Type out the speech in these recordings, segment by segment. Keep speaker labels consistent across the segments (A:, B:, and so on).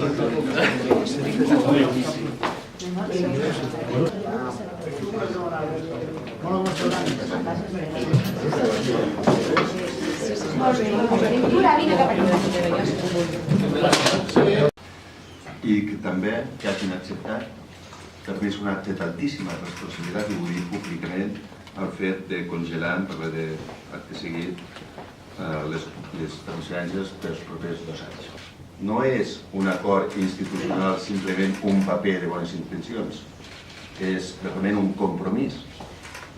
A: I que també que hagin acceptat també és un acte d'altíssima responsabilitat, i ho dic públicament, el fet de congelar, en parlar d'acte seguit, les transferències pels propers 2 anys. No és un acord institucional simplement un paper de bones intencions, és realment un compromís.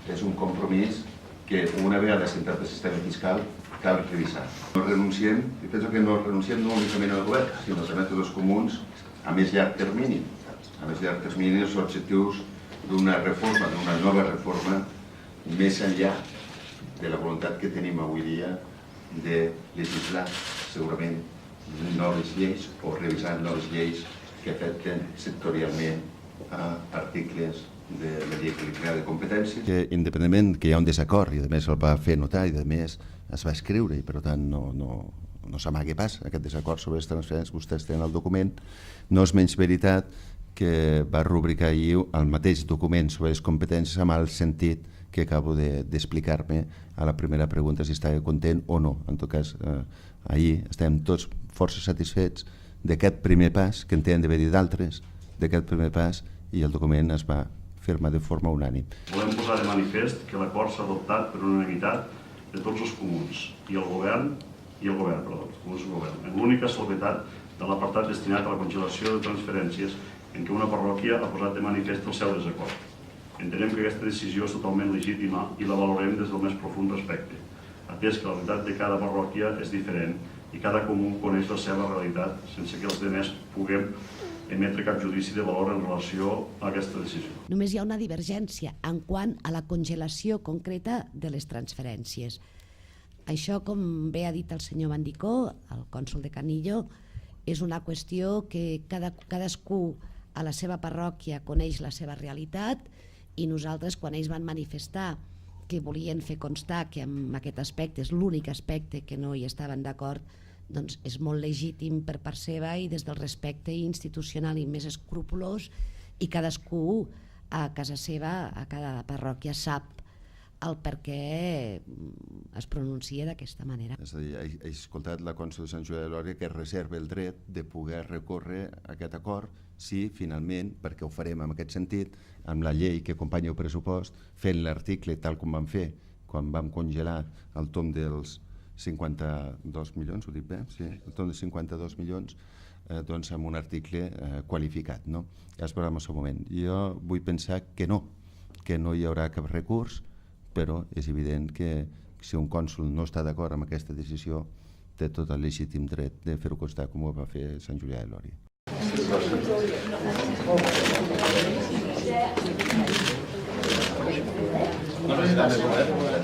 A: És un compromís que una vegada assentat el sistema fiscal cal revisar. No renunciem, i penso que no renunciem no únicament al govern, sinó també a tots els comuns a més llarg termini. A més llarg termini els objectius d'una reforma, d'una nova reforma, més enllà de la voluntat que tenim avui dia de legislar segurament noves lleis o revisar noves lleis que afecten sectorialment articles de la llei de competències. Independentment que hi ha un desacord, i a més el va fer notar i a més es va escriure i per tant no s'amaga pas aquest desacord sobre les transferències, vostès tenen el document, no és menys veritat que va rubricar ahir el mateix document sobre les competències amb el sentit que acabo d'explicar-me a la primera pregunta si estava content o no. En tot cas, ahir estem tots força satisfets d'aquest primer pas, que en tenen d'haver-hi d'altres, d'aquest primer pas, i el document es va firmar de forma unànime.
B: Volem posar de manifest que l'acord s'ha adoptat per unanimitat de tots els comuns i el govern, en l'única salvetat de l'apartat destinat a la congelació de transferències en què una parròquia ha posat de manifest el seu desacord. Entenem que aquesta decisió és totalment legítima i la valorem des del més profund respecte, atès que la realitat de cada parròquia és diferent i cada comú coneix la seva realitat sense que els altres puguem emetre cap judici de valor en relació a aquesta decisió.
C: Només hi ha una divergència en quant a la congelació concreta de les transferències. Això, com bé ha dit el senyor Mandicó, el cònsol de Canillo, és una qüestió que cadascú a la seva parròquia coneix la seva realitat, i nosaltres, quan ells van manifestar que volien fer constar que en aquest aspecte és l'únic aspecte que no hi estaven d'acord, doncs és molt legítim per part seva i des del respecte institucional i més escrupolós, i cadascú a casa seva, a cada parròquia, sap el per què es pronuncia d'aquesta manera.
A: És a dir, he escoltat la cònsol de Sant Julià de Lòria que reserva el dret de poder recórrer aquest acord si finalment, perquè ho farem en aquest sentit, amb la llei que acompanya el pressupost, fent l'article tal com vam fer quan vam congelar el tomb dels 52 milions, ho dic bé? Sí, el tomb de 52 milions, doncs amb un article qualificat, no? Ja es veurà en el seu moment. Jo vull pensar que no hi haurà cap recurs, però és evident que si un cònsol no està d'acord amb aquesta decisió té tot el legítim dret de fer-ho constar com ho va fer Sant Julià de Lòria. No necessitem el govern.